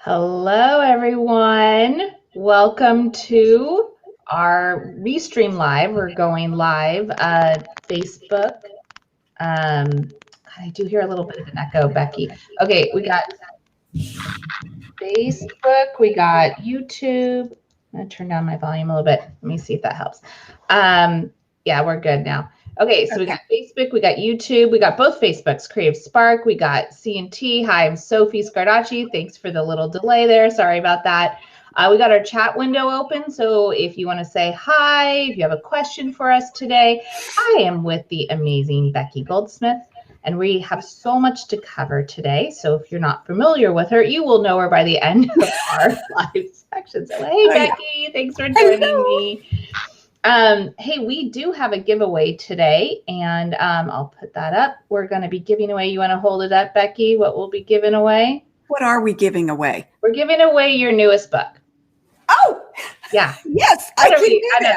Hello, everyone. Welcome to our Restream Live. We're going live, Facebook. I do hear a little bit of an echo, Becky. Okay, we got Facebook, we got YouTube. I'm going to turn down my volume a little bit. Let me see if that helps. Yeah, we're good now. Okay, so we got Facebook, we got YouTube, we got both Facebooks, Creative Spark, we got C&T. Hi, I'm Sophie Scardacci. Thanks for the little delay there. Sorry about that. We got our chat window open, so if you want to say hi, if you have a question for us today, I am with the amazing Becky Goldsmith, and we have so much to cover today. So if you're not familiar with her, you will know her by the end of our live section. So hey, Becky, thanks for joining me. Hey, we do have a giveaway today, and I'll put that up. We're going to be giving away. You want to hold it up, Becky? What we'll be giving away? What are we giving away? We're giving away your newest book. Oh, yeah. Yes, I know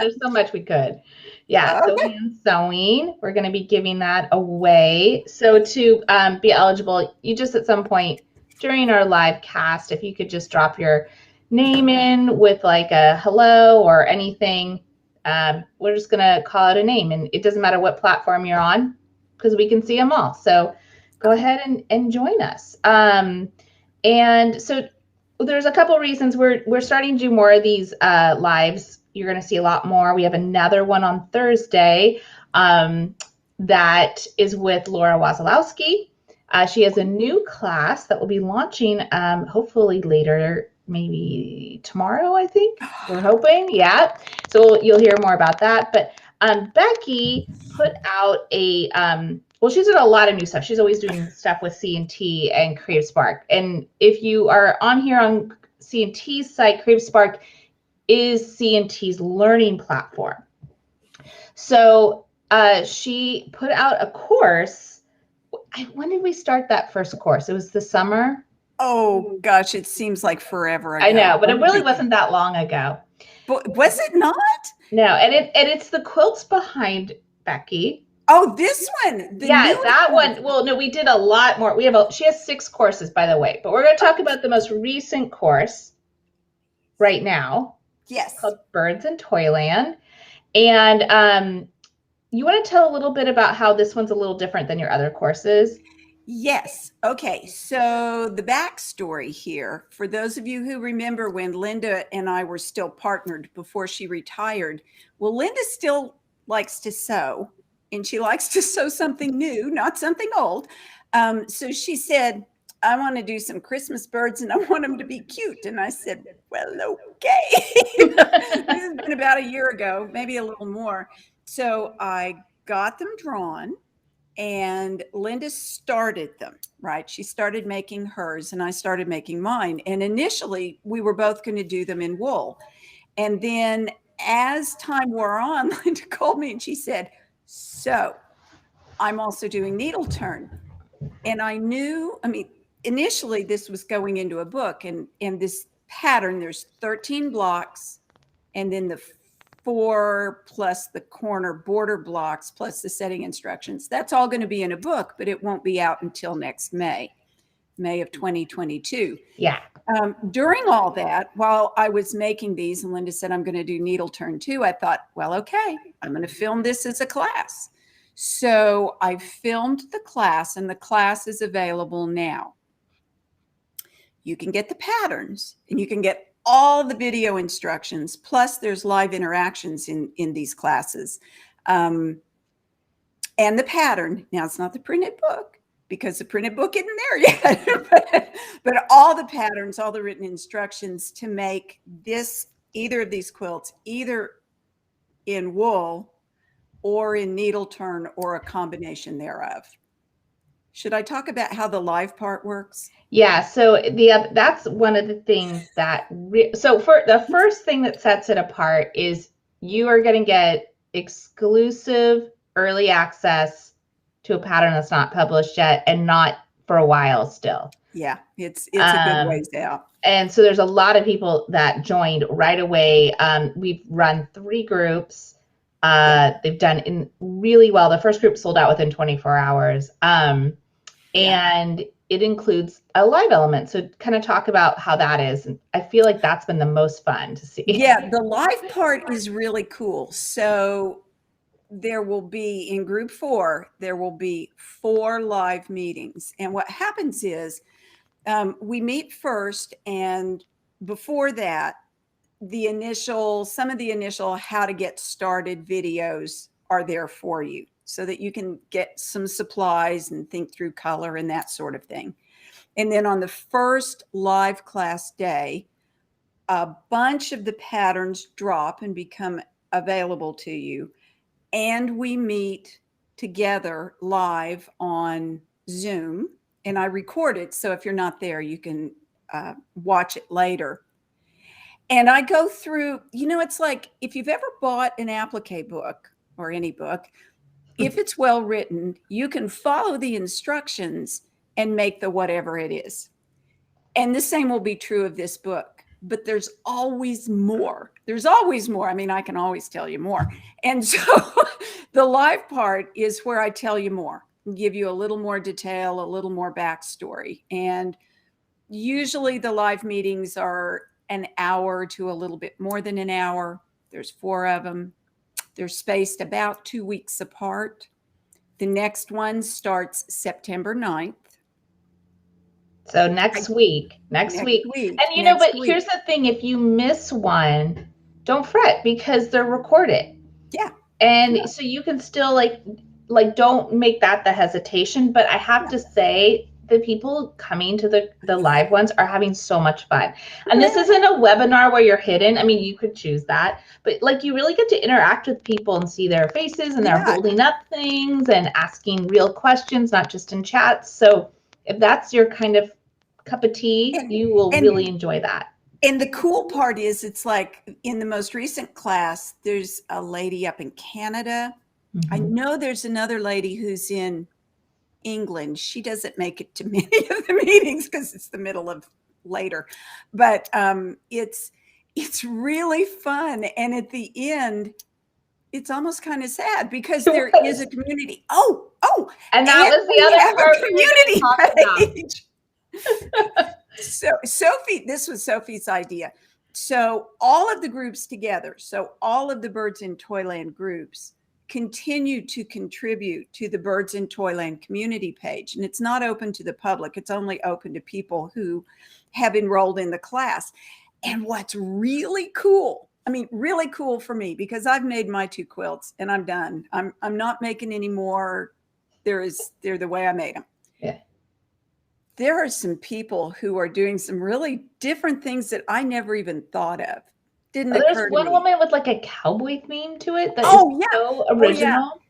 there's so much we could. Yeah, okay. Sewing. We're going to be giving that away. So to be eligible, you just at some point during our live cast, if you could just drop your name in with like a hello or anything. We're just going to call out a name, and it doesn't matter what platform you're on because we can see them all. So go ahead and join us. And so there's a couple reasons we're starting to do more of these lives. You're going to see a lot more. We have another one on Thursday that is with Laura Wazalowski. She has a new class that will be launching hopefully later, maybe tomorrow, I think. We're hoping. Yeah. So you'll hear more about that. But Becky put out a, well, she's doing a lot of new stuff. She's always doing stuff with C&T and Creative Spark. And if you are on here on C&T's site, Creative Spark is C&T's learning platform. So she put out a course. When did we start that first course? It was the summer. Oh gosh, it seems like forever ago. I know, but it really wasn't that long ago. But was it not? No, and it's the quilts behind Becky. Oh, this one. That one. Well, no, we did a lot more. She has 6 courses, by the way, but we're going to talk about the most recent course right now. Yes. Called Birds in Toyland. And you want to tell a little bit about how this one's a little different than your other courses? Yes. Okay. So the backstory here, for those of you who remember when Linda and I were still partnered before she retired, well, Linda still likes to sew, and she likes to sew something new, not something old. So she said, I want to do some Christmas birds and I want them to be cute. And I said, well, okay. This has been about a year ago, maybe a little more. So I got them drawn. And Linda started them, right? She started making hers and I started making mine. And initially we were both going to do them in wool. And then as time wore on, Linda called me and she said, so I'm also doing needle turn. And I knew, initially this was going into a book, and this pattern, there's 13 blocks and then the 4 plus the corner border blocks plus the setting instructions. That's all going to be in a book, but it won't be out until next May of 2022. Yeah. During all that, while I was making these and Linda said, I'm going to do needle turn too, I thought, well, okay, I'm going to film this as a class. So I filmed the class, and the class is available now. You can get the patterns and you can get all the video instructions, plus there's live interactions in these classes. And the pattern, now it's not the printed book because the printed book isn't there yet, but all the patterns, all the written instructions to make either of these quilts, either in wool or in needle turn or a combination thereof. Should I talk about how the live part works? Yeah, so that's one of the things that so for the first thing that sets it apart is you are going to get exclusive early access to a pattern that's not published yet and not for a while still. Yeah, it's a good ways out. And so there's a lot of people that joined right away. We've run 3 groups. They've done really well. The first group sold out within 24 hours. And it includes a live element. So kind of talk about how that is. And I feel like that's been the most fun to see. Yeah, the live part is really cool. So there will be, in group 4, there will be 4 live meetings. And what happens is we meet first, and before that, some of the initial how to get started videos are there for you so that you can get some supplies and think through color and that sort of thing. And then on the first live class day, a bunch of the patterns drop and become available to you. And we meet together live on Zoom, and I record it. So if you're not there, you can watch it later. And I go through, it's like if you've ever bought an applique book or any book, if it's well written, you can follow the instructions and make the whatever it is. And the same will be true of this book. But there's always more. There's always more. I mean, I can always tell you more. And so the live part is where I tell you more, give you a little more detail, a little more backstory. And usually the live meetings are an hour to a little bit more than an hour. There's 4 of them. They're spaced about 2 weeks apart. The next one starts September 9th. So next week. And here's the thing, if you miss one, don't fret because they're recorded. Yeah. And so you can still like don't make that the hesitation, but I have to say the people coming to the live ones are having so much fun. And this isn't a webinar where you're hidden. I mean, you could choose that, but like you really get to interact with people and see their faces, and they're holding up things and asking real questions, not just in chats. So if that's your kind of cup of tea, you will really enjoy that. And the cool part is, it's like in the most recent class, there's a lady up in Canada. Mm-hmm. I know there's another lady who's in England. She doesn't make it to many of the meetings because it's the middle of later. But it's really fun. And at the end, it's almost kind of sad because there is a community. And that was the other part, community page. So Sophie, this was Sophie's idea. So all of the groups together, so all of the Birds in Toyland groups continue to contribute to the Birds in Toyland community page. And it's not open to the public. It's only open to people who have enrolled in the class. And what's really cool, really cool for me, because I've made my 2 quilts and I'm done. I'm not making any more. They're the way I made them. Yeah. There are some people who are doing some really different things that I never even thought of. There's one woman with like a cowboy theme to it. That is so original.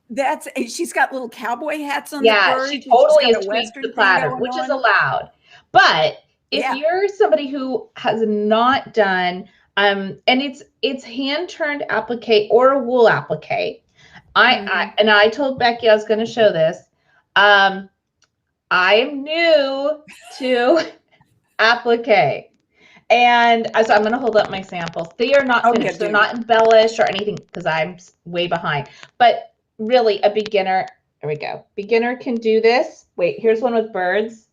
She's got little cowboy hats on. She totally is tweaked the pattern, which is allowed. But if you're somebody who has not done, and it's hand turned applique or a wool applique. I told Becky I was going to show this. I am new to applique. And so I'm going to hold up my samples. They are not finished. They're not embellished or anything because I'm way behind. But really a beginner, there we go. Beginner can do this. Wait, here's one with birds.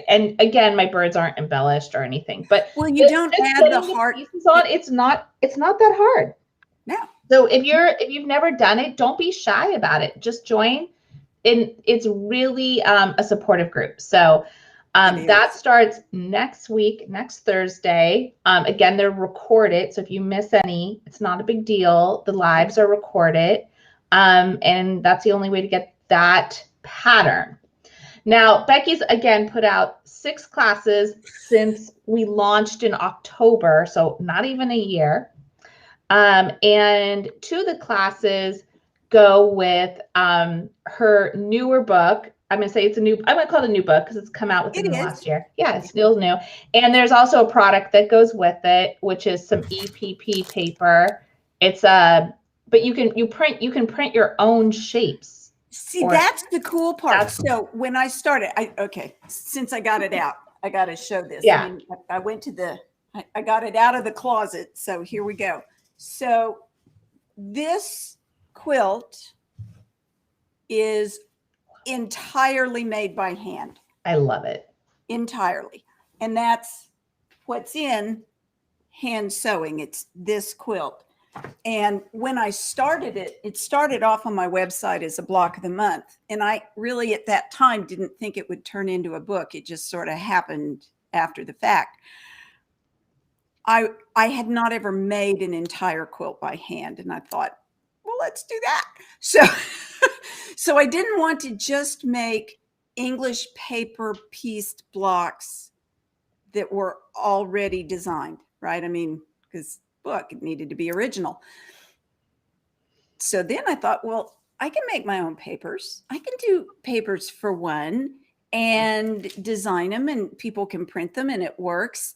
And again, my birds aren't embellished or anything. But you don't add the heart pieces on. It's not that hard. No. So if you've never done it, don't be shy about it. Just join. And it's really a supportive group. So that starts next week, next Thursday. Again, they're recorded. So if you miss any, it's not a big deal. The lives are recorded. And that's the only way to get that pattern. Now, Becky's, again, put out 6 classes since we launched in October. So not even a year. And 2 of the classes go with her newer book. I'm going to say I'm going to call it a new book because it's come out within the last year. Yeah, it's still new. And there's also a product that goes with it, which is some EPP paper. It's but you can print your own shapes. See, that's the cool part. So when I started, since I got it out, I got to show this. Yeah. I went to I got it out of the closet. So here we go. So this quilt is entirely made by hand. I love it. entirely. And that's what's in hand sewing. It's this quilt. And when I started it, it started off on my website as a block of the month. And I really at that time didn't think it would turn into a book. It just sort of happened after the fact. I had not ever made an entire quilt by hand. And I thought, well, let's do that. So I didn't want to just make English paper pieced blocks that were already designed, right? I mean, because book, it needed to be original. So then I thought, well, I can make my own papers. I can do papers for one and design them, and people can print them, and it works.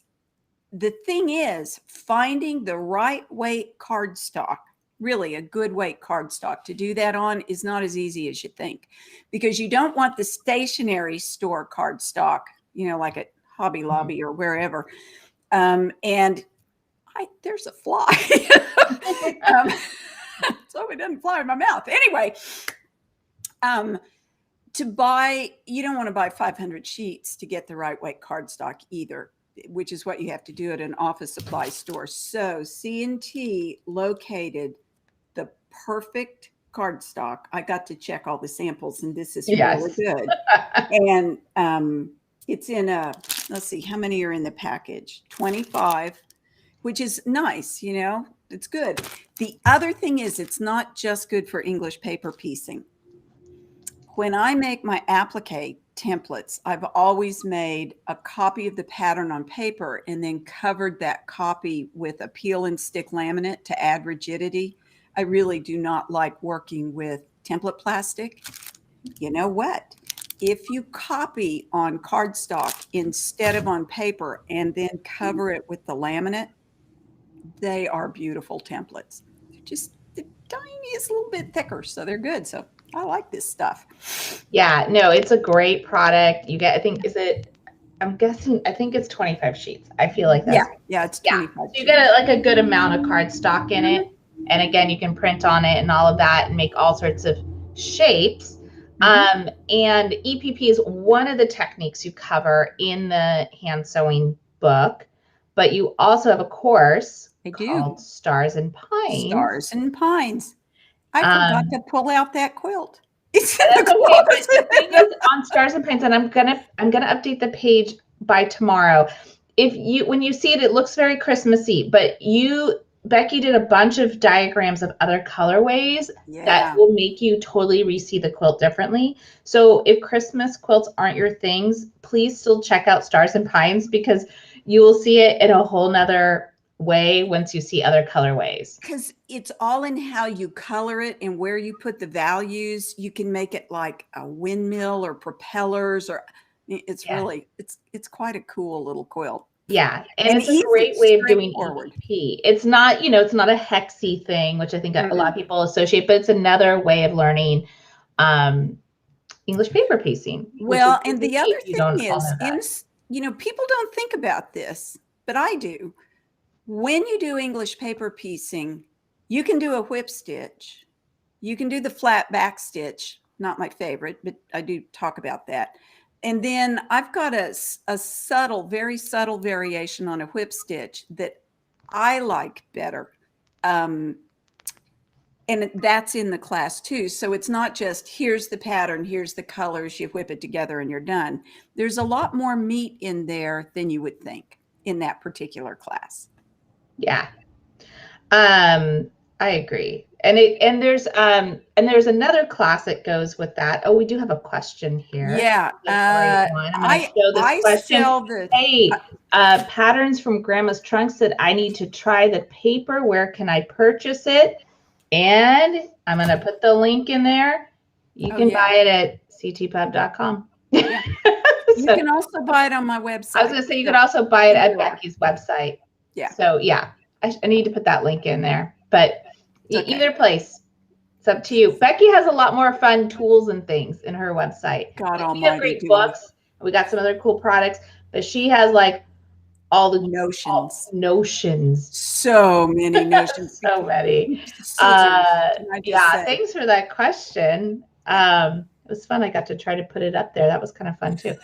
The thing is, finding the right weight cardstock, really a good weight cardstock to do that on, is not as easy as you think, because you don't want the stationery store cardstock, you know, like at Hobby Lobby or wherever. And there's a fly. So it doesn't fly in my mouth. Anyway, to buy, you don't want to buy 500 sheets to get the right weight cardstock either, which is what you have to do at an office supply store. So C&T located the perfect cardstock. I got to check all the samples, and this is really good. And it's in a, let's see, how many are in the package? 25, which is nice, you know, it's good. The other thing is, it's not just good for English paper piecing. When I make my applique templates, I've always made a copy of the pattern on paper and then covered that copy with a peel and stick laminate to add rigidity. I really do not like working with template plastic. You know what? If you copy on cardstock instead of on paper and then cover it with the laminate, they are beautiful templates. They're just the tiniest little bit thicker, so they're good. So I like this stuff. Yeah, no, it's a great product. You get, I think, I'm guessing, I think it's 25 sheets. I feel like that's. Yeah, it's 25 So you get like a good amount of cardstock in it. And again, you can print on it and all of that and make all sorts of shapes. And EPP is one of the techniques you cover in the hand sewing book, but you also have a course called Stars and Pines. Stars and Pines. I forgot to pull out that quilt. It's in the quilt. But the thing is, on Stars and Pines, and I'm gonna update the page by tomorrow. When you see it, it looks very Christmassy, but Becky did a bunch of diagrams of other colorways that will make you totally re-see the quilt differently. So if Christmas quilts aren't your things, please still check out Stars and Pines, because you will see it in a whole nother way once you see other colorways. Because it's all in how you color it and where you put the values. You can make it like a windmill or propellers, or it's really, it's quite a cool little quilt. Yeah, and it's a great way of doing EPP. It's not, it's not a hexy thing, which I think a lot of people associate, but it's another way of learning English paper piecing. Well, and the other thing is, people don't think about this, but I do. When you do English paper piecing, you can do a whip stitch. You can do the flat back stitch, not my favorite, but I do talk about that. And then I've got a subtle, very subtle variation on a whip stitch that I like better. And that's in the class too. So it's not just here's the pattern, here's the colors, you whip it together and you're done. There's a lot more meat in there than you would think in that particular class. Yeah. I agree. And there's another class that goes with that. Oh, we do have a question here. Yeah. I'm show this question. Hey, patterns from Grandma's trunks that I need to try the paper. Where can I purchase it? And I'm going to put the link in there. You can buy it at ctpub.com. Yeah. You can also buy it on my website. I was going to say you could also buy it at Becky's website. Yeah. So yeah, I need to put that link in there. But either place, it's up to you. Becky has a lot more fun tools and things in her website. God almighty. We have great books. We got some other cool products, but she has like all the notions. So many notions. So many. Thanks for that question. It was fun. I got to try to put it up there. That was kind of fun too.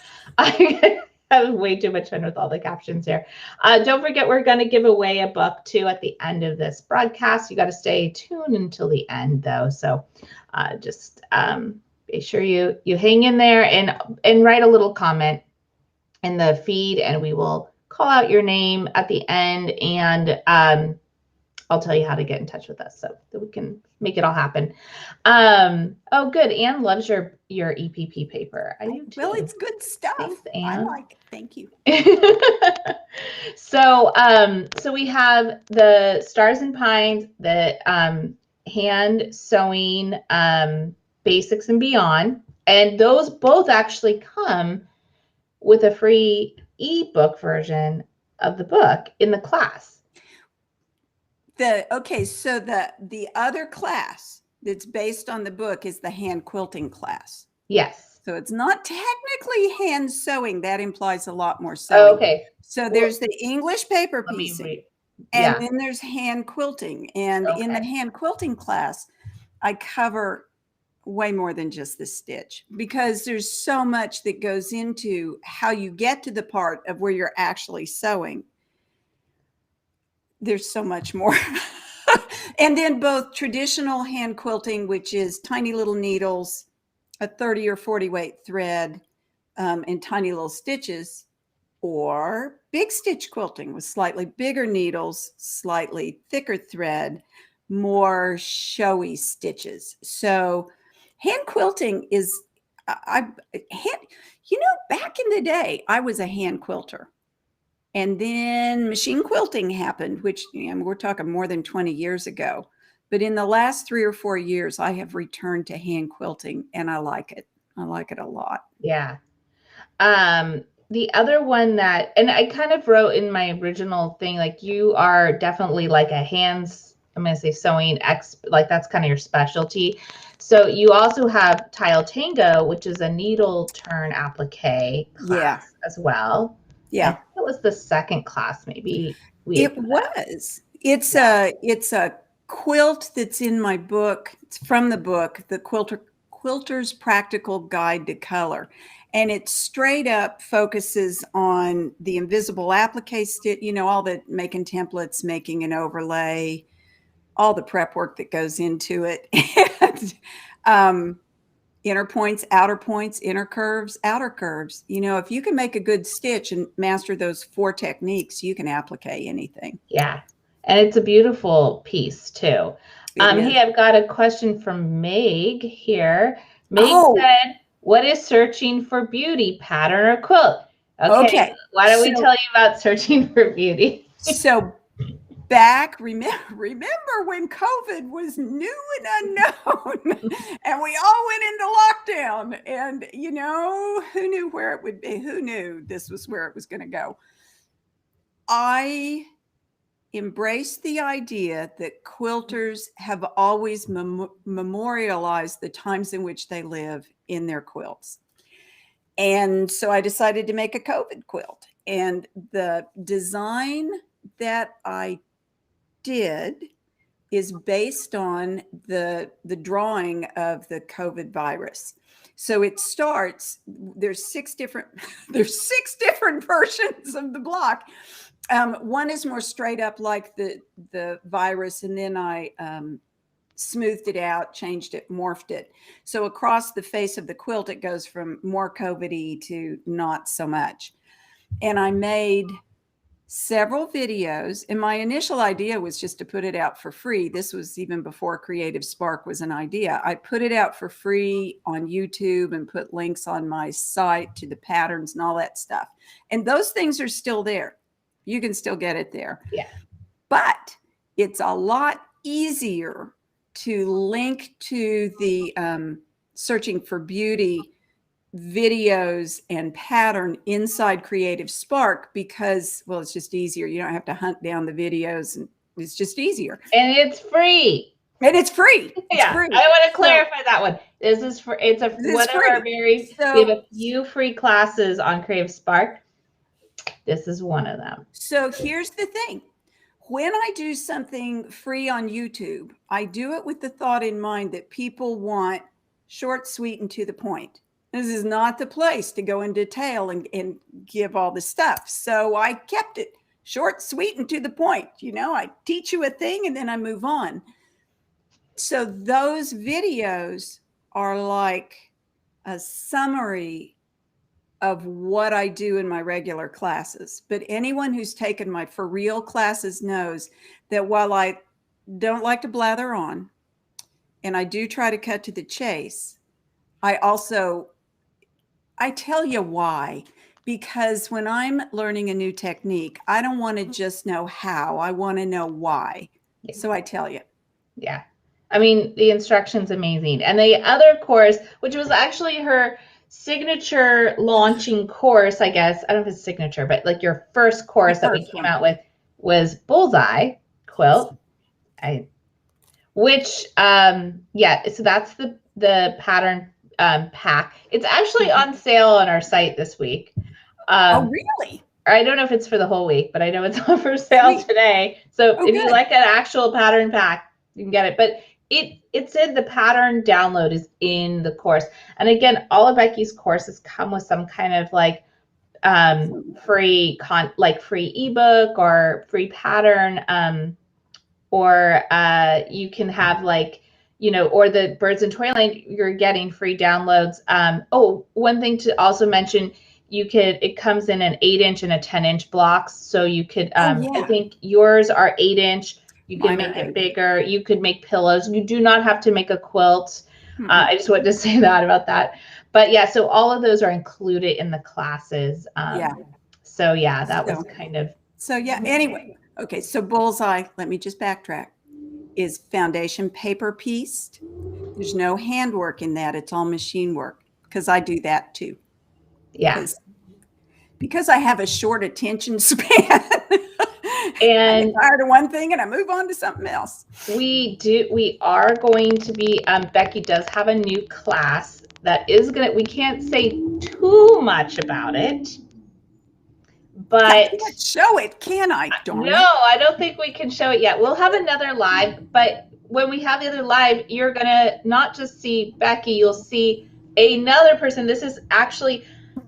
having way too much fun with all the captions here. Don't forget, we're going to give away a book too at the end of this broadcast. You got to stay tuned until the end though. So just be sure you hang in there and write a little comment in the feed, and we will call out your name at the end, and I'll tell you how to get in touch with us so that we can make it all happen. Oh, good. Anne loves your EPP paper. I do too. Well, it's good stuff. Thanks, Anne. I like it. Thank you. So we have the Stars and Pines, the hand sewing basics and beyond, and those both actually come with a free ebook version of the book in the class. Okay, so the other class that's based on the book is the hand quilting class. Yes. So it's not technically hand sewing. That implies a lot more sewing. Oh, okay. So there's the English paper piecing, and then there's hand quilting. And in the hand quilting class, I cover way more than just the stitch, because there's so much that goes into how you get to the part of where you're actually sewing. There's so much more. And then both traditional hand quilting, which is tiny little needles, a 30 or 40 weight thread, and tiny little stitches, or big stitch quilting with slightly bigger needles, slightly thicker thread, more showy stitches. So hand quilting is, back in the day, I was a hand quilter. And then machine quilting happened, which we're talking more than 20 years ago. But in the last 3 or 4 years, I have returned to hand quilting, and I like it. I like it a lot. Yeah. The other one that, and I kind of wrote in my original thing, like you are definitely like a hands, I'm going to say sewing like that's kind of your specialty. So you also have Tile Tango, which is a needle turn applique class as well. Yeah. It was the second class, maybe. It's a quilt that's in my book. It's from the book, The Quilter's Practical Guide to Color. And it straight up focuses on the invisible applique stitch, all the making templates, making an overlay, all the prep work that goes into it. And, inner points, outer points, inner curves, outer curves. If you can make a good stitch and master those 4 techniques, you can applique anything. Yeah. And it's a beautiful piece too. Hey, I've got a question from Meg here. Meg said, what is searching for beauty, pattern or quilt? Okay. Why don't we tell you about searching for beauty? So remember when COVID was new and unknown and we all went into lockdown, and who knew where it would be? Who knew this was where it was going to go? I embraced the idea that quilters have always memorialized the times in which they live in their quilts. And so I decided to make a COVID quilt, and the design that I did is based on the drawing of the COVID virus. So it starts, there's 6 different versions of the block. One is more straight up like the virus, and then I smoothed it out, changed it, morphed it. So across the face of the quilt, it goes from more COVID-y to not so much. And I made several videos, and my initial idea was just to put it out for free. This was even before Creative Spark was an idea. I put it out for free on YouTube and put links on my site to the patterns and all that stuff. And those things are still there. You can still get it there. Yeah. But it's a lot easier to link to the searching for beauty videos and pattern inside Creative Spark, because, well, it's just easier. You don't have to hunt down the videos, and it's just easier. And it's free. And it's free. Yeah, free. I want to clarify that one. This is for, it's a, one of our we have a few free classes on Creative Spark. This is one of them. So here's the thing. When I do something free on YouTube, I do it with the thought in mind that people want short, sweet, and to the point. This is not the place to go in detail and give all the stuff. So I kept it short, sweet, and to the point. I teach you a thing and then I move on. So those videos are like a summary of what I do in my regular classes. But anyone who's taken my for real classes knows that while I don't like to blather on, and I do try to cut to the chase, I tell you why. Because when I'm learning a new technique, I don't want to just know how, I want to know why. Yeah. So I tell you. Yeah. I mean, the instruction's amazing. And the other course, which was actually her signature launching course, I guess. I don't know if it's signature, but like your first course that we came out with was Bullseye Quilt. So that's the pattern pack. It's actually on sale on our site this week. Oh, really? I don't know if it's for the whole week, but I know it's on for sale today. So if you like an actual pattern pack, you can get it. But it's in the pattern download is in the course. And again, all of Becky's courses come with some kind of like free ebook or free pattern, or you can have like, or the Birds in Toyland, you're getting free downloads. One thing to also mention, it comes in an 8-inch and a 10-inch blocks. So you could, I think yours are 8-inch. You can make it bigger. You could make pillows. You do not have to make a quilt. Mm-hmm. I just wanted to say that about that. But yeah, so all of those are included in the classes. So yeah, that was kind of. So yeah, anyway. Okay, so Bullseye, let me just backtrack, is foundation paper pieced. There's no handwork in that. It's all machine work, because I do that too. Yeah. Because I have a short attention span. And I get tired of one thing and I move on to something else. We are going to be, Becky does have a new class that is we can't say too much about it. But I can't show it, can I? I don't think we can show it yet. We'll have another live, but when we have the other live, you're gonna not just see Becky, you'll see another person. This is actually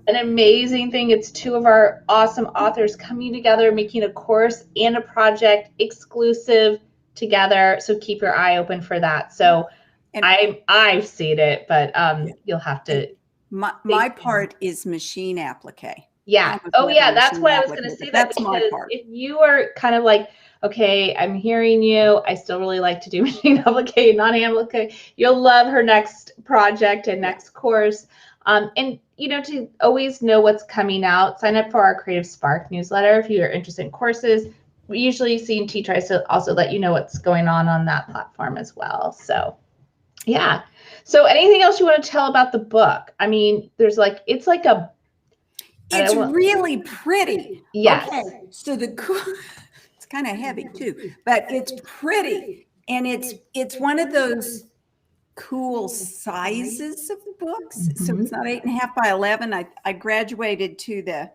an amazing thing. It's two of our awesome authors coming together, making a course and a project exclusive together. So keep your eye open for that. So I've seen it, but you'll have to. My part is machine applique. Yeah. Oh, yeah. That's why I was going to say that, because my part. If you are kind of like, okay, I'm hearing you, I still really like to do machine applique, not hand applique, you'll love her next project and next course. And to always know what's coming out, sign up for our Creative Spark newsletter if you're interested in courses. We usually C&T tries to also let you know what's going on that platform as well. So, yeah. So, anything else you want to tell about the book? I mean, it's really pretty. Yes. Okay. So it's kind of heavy too, but it's pretty, and it's one of those cool sizes of books. Mm-hmm. So it's not 8.5 by 11. I graduated to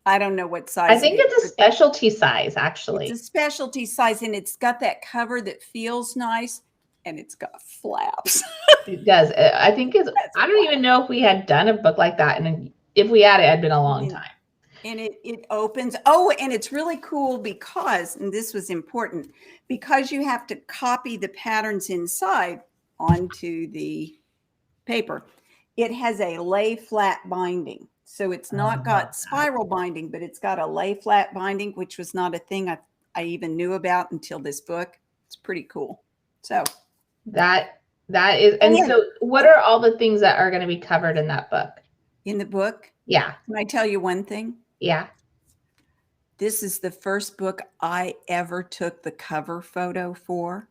I don't know what size. I think it's a specialty size, actually. It's a specialty size, and it's got that cover that feels nice, and it's got flaps. It does. I think I don't even know if we had done a book like that, and if we had, it had been a long time. And it opens. Oh, and it's really cool because, and this was important, because you have to copy the patterns inside onto the paper. It has a lay flat binding. So it's not got spiral binding, but it's got a lay flat binding, which was not a thing I even knew about until this book. It's pretty cool. So that is, and so what are all the things that are going to be covered in that book? In the book? Yeah. Can I tell you one thing? Yeah. This is the first book I ever took the cover photo for.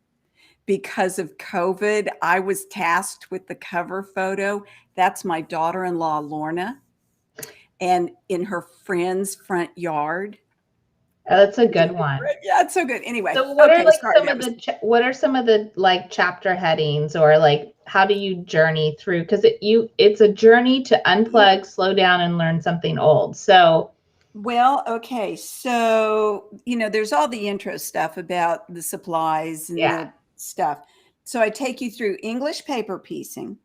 Because of COVID, I was tasked with the cover photo. That's my daughter-in-law, Lorna, and in her friend's front yard. Oh, that's a good one. Yeah, it's so good. Anyway, so what are some of the like chapter headings, or like how do you journey through? Because it's a journey to unplug, slow down, and learn something old. So. Well, okay. So, there's all the intro stuff about the supplies and the stuff. So I take you through English paper piecing,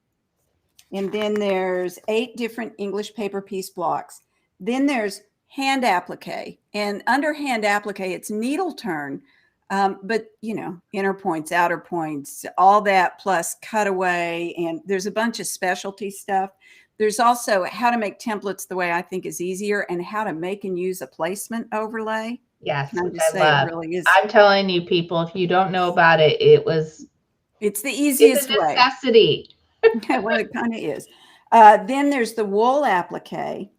And then there's 8 different English paper piece blocks. Then there's hand applique. And under hand applique, it's needle turn. But, you know, inner points, outer points, all that plus cutaway. And there's a bunch of specialty stuff. There's also how to make templates the way I think is easier and how to make and use a placement overlay. Yes, And which I love. It really is. I'm telling you, people, if you don't know about it, it's the easiest way. It's a necessity. Well, it kind of is. Then there's the wool applique.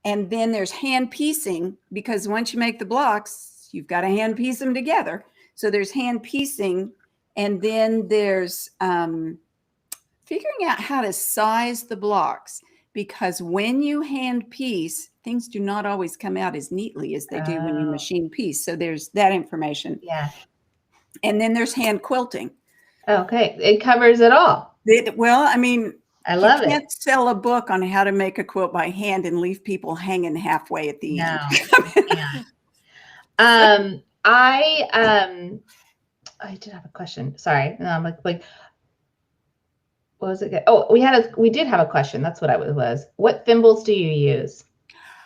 And then there's hand piecing, because once you make the blocks, you've got to hand piece them together. So there's hand piecing. And then there's figuring out how to size the blocks, because when you hand piece, things do not always come out as neatly as they do when you machine piece. So there's that information. Yeah. And then there's hand quilting. Okay. It covers it all. Well, I mean, I love it. You can't sell a book on how to make a quilt by hand and leave people hanging halfway at the end. I did have a question. Sorry. No, I'm like, what was it? Oh, we did have a question. That's what it was. What thimbles do you use?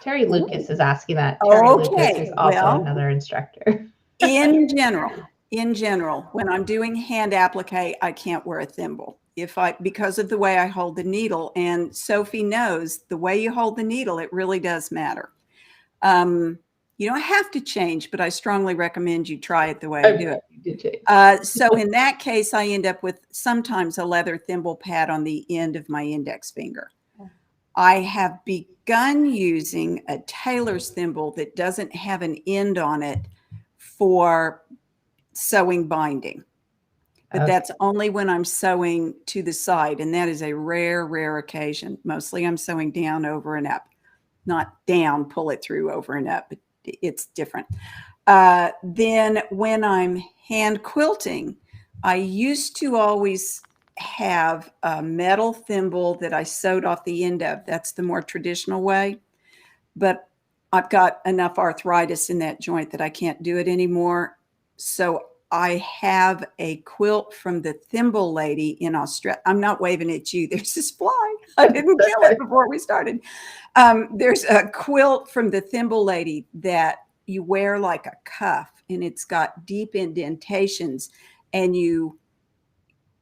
Terry Lucas is asking that. Terry Lucas is also another instructor. in general, when I'm doing hand applique, I can't wear a thimble. Because of the way I hold the needle, and Sophie knows the way you hold the needle, it really does matter. You don't have to change, but I strongly recommend you try it the way I do it. So in that case, I end up with sometimes a leather thimble pad on the end of my index finger. I have begun using a tailor's thimble that doesn't have an end on it for sewing binding. But that's only when I'm sewing to the side, and that is a rare occasion. Mostly I'm sewing down, over, and up. Not down, pull it through, over, and up. But it's different. Then when I'm hand quilting, I used to always have a metal thimble that I sewed off the end of. That's the more traditional way. But I've got enough arthritis in that joint that I can't do it anymore. So I have a quilt from the Thimble Lady in Australia. I'm not waving at you. There's this fly. I didn't kill it before we started. There's a quilt from the Thimble Lady that you wear like a cuff, and it's got deep indentations, and you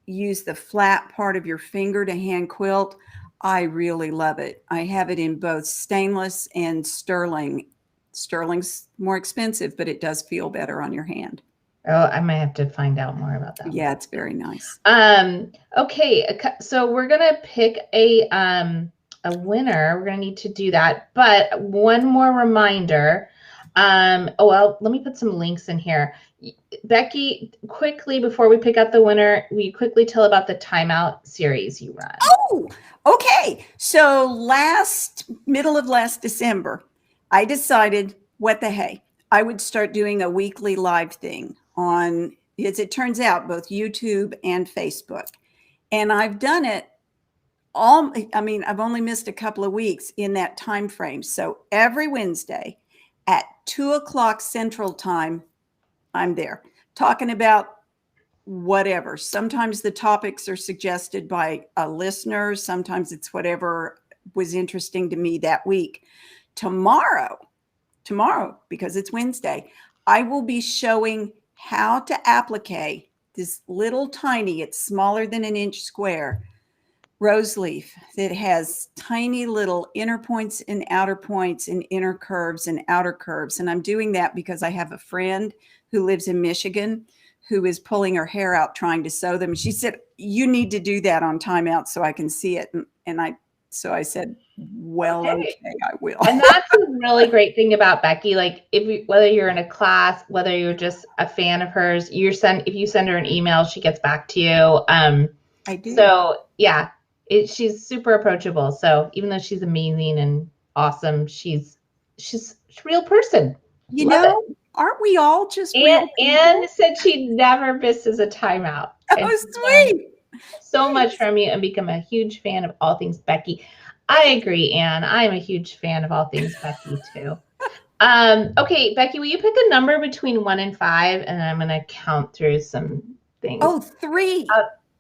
use the flat part of your finger to hand quilt. I really love it. I have it in both stainless and sterling. Sterling's more expensive, but it does feel better on your hand. Oh, I might have to find out more about that. Yeah, it's very nice. Okay, so we're gonna pick a winner. We're gonna need to do that, but one more reminder. Let me put some links in here. Becky, quickly before we pick out the winner, will you quickly tell about the timeout series you run? Oh, okay. So middle of last December, I decided, what the hey, I would start doing a weekly live thing on, as it turns out, both YouTube and Facebook. And I've done it I've only missed a couple of weeks in that time frame. So every Wednesday at 2:00 Central Time, I'm there talking about whatever. Sometimes the topics are suggested by a listener. Sometimes it's whatever was interesting to me that week. Tomorrow, because it's Wednesday, I will be showing how to applique this little tiny, it's smaller than an inch square, rose leaf that has tiny little inner points and outer points and inner curves and outer curves. And I'm doing that because I have a friend who lives in Michigan who is pulling her hair out trying to sew them. She said, you need to do that on timeout so I can see it. So I said, well, okay, I will. And that's a really great thing about Becky. Like whether you're in a class, whether you're just a fan of hers, if you send her an email, she gets back to you. I do. So yeah, she's super approachable. So even though she's amazing and awesome, she's a real person. Aren't we all just Anne said she never misses a timeout. Oh, sweet. So much from you and become a huge fan of all things Becky. I agree, Anne. I'm a huge fan of all things Becky too. Okay, Becky, will you pick a number between 1 and 5, and I'm going to count through some things. Oh, 3,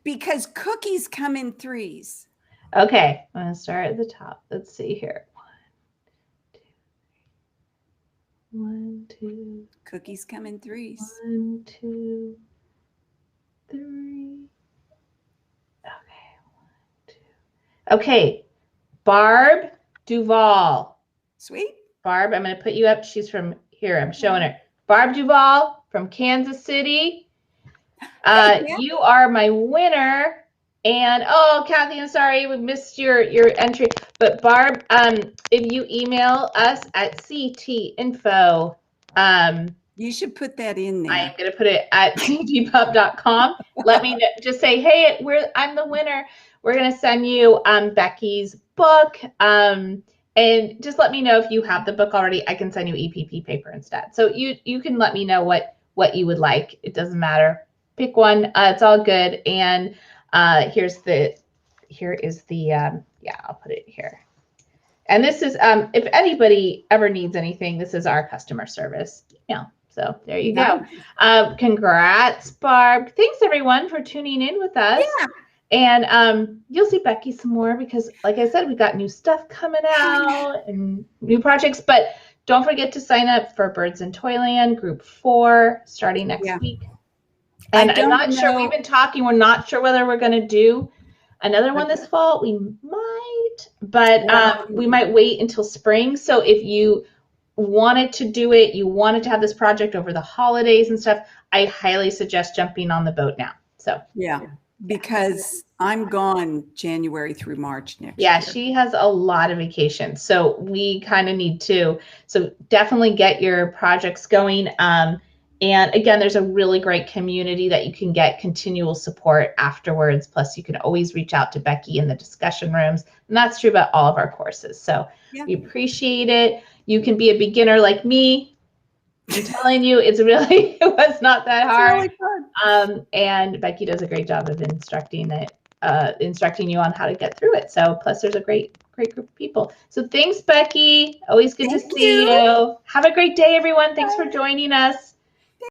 because cookies come in 3s. Okay, I'm going to start at the top. Let's see here. 1, 2. Cookies come in threes. 1, 2, 3. Okay, 1, 2. Okay, Barb Duval. Sweet. Barb, I'm going to put you up. She's from here. I'm showing her. Barb Duval from Kansas City. You are my winner. And oh, Kathy, I'm sorry we missed your entry. But Barb, if you email us at ctinfo, you should put that in there. I'm going to put it at ctpub.com. Let me know, just say, hey, I'm the winner. We're going to send you Becky's book. And just let me know if you have the book already. I can send you EPP paper instead. So you can let me know what you would like. It doesn't matter. Pick one. It's all good. And here is the I'll put it here. And this is if anybody ever needs anything, this is our customer service email. So there you go. Congrats, Barb. Thanks everyone for tuning in with us. Yeah. And you'll see Becky some more because, like I said, we got new stuff coming out and new projects. But don't forget to sign up for Birds in Toyland Group 4 starting next week. And I'm not sure. We've been talking. We're not sure whether we're going to do another one this fall. We might, but we might wait until spring. So if you wanted to do it, you wanted to have this project over the holidays and stuff, I highly suggest jumping on the boat now. So yeah. Because I'm gone January through March next year. Yeah, she has a lot of vacations. So we kind of need to. So definitely get your projects going. And again, there's a really great community that you can get continual support afterwards. Plus, you can always reach out to Becky in the discussion rooms. And that's true about all of our courses. So we appreciate it. You can be a beginner like me. I'm telling you, it was not that hard. It's really fun. And Becky does a great job of instructing you on how to get through it. So plus there's a great group of people. So thanks, Becky. Always good to see you. Have a great day, everyone. Thanks for joining us.